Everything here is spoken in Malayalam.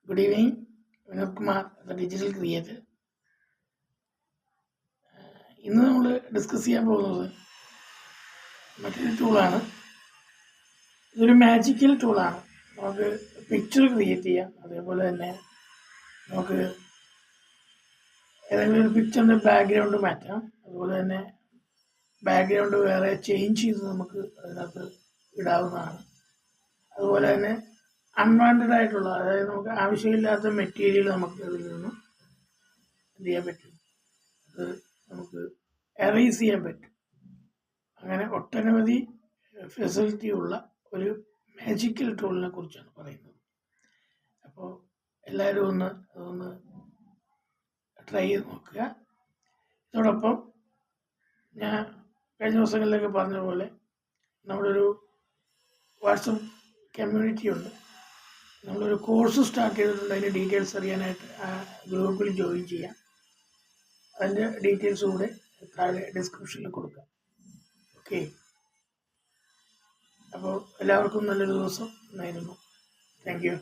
Good evening, Vinod Kumar, the digital creator. ഇന്ന് നമ്മൾ ഡിസ്കസ് ചെയ്യാൻ പോകുന്നത് മറ്റൊരു ടൂളാണ്. ഇതൊരു മാജിക്കൽ ടൂളാണ്. നമുക്ക് പിക്ചർ ക്രിയേറ്റ് ചെയ്യാം. അതേപോലെ തന്നെ നമുക്ക് ഏതെങ്കിലും ഒരു പിക്ചറിൻ്റെ ബാക്ക്ഗ്രൗണ്ട് മാറ്റാം. അതുപോലെ തന്നെ ബാക്ക്ഗ്രൗണ്ട് വേറെ ചേഞ്ച് ചെയ്ത് നമുക്ക് അതിനകത്ത് ഇടാവുന്നതാണ്. അതുപോലെ തന്നെ അൺവാണ്ടഡ് ആയിട്ടുള്ള, അതായത് നമുക്ക് ആവശ്യമില്ലാത്ത മെറ്റീരിയൽ നമുക്ക് അതിൽ നിന്നും എന്ത് ചെയ്യാൻ പറ്റും, അത് നമുക്ക് എറേസ് ചെയ്യാൻ പറ്റും. അങ്ങനെ ഒട്ടനവധി ഫെസിലിറ്റി ഉള്ള ഒരു മാജിക്കൽ ടൂളിനെ കുറിച്ചാണ് പറയുന്നത്. അപ്പോൾ എല്ലാവരും അതൊന്ന് ട്രൈ ചെയ്ത് നോക്കുക. ഇതോടൊപ്പം ഞാൻ കഴിഞ്ഞ ദിവസങ്ങളിലൊക്കെ പറഞ്ഞ പോലെ നമ്മളൊരു വാട്സപ്പ് കമ്മ്യൂണിറ്റി ഉണ്ട്. നമ്മളൊരു കോഴ്സ് സ്റ്റാർട്ട് ചെയ്തിട്ടുണ്ട്. അതിൻ്റെ ഡീറ്റെയിൽസ് അറിയാനായിട്ട് ആ ഗ്രൂപ്പിൽ ജോയിൻ ചെയ്യാം. അതിൻ്റെ ഡീറ്റെയിൽസ് കൂടെ താഴെ ഡിസ്ക്രിപ്ഷനിൽ കൊടുക്കാം. ഓക്കെ, അപ്പോൾ എല്ലാവർക്കും നല്ലൊരു ദിവസം നേരുന്നു. Thank you.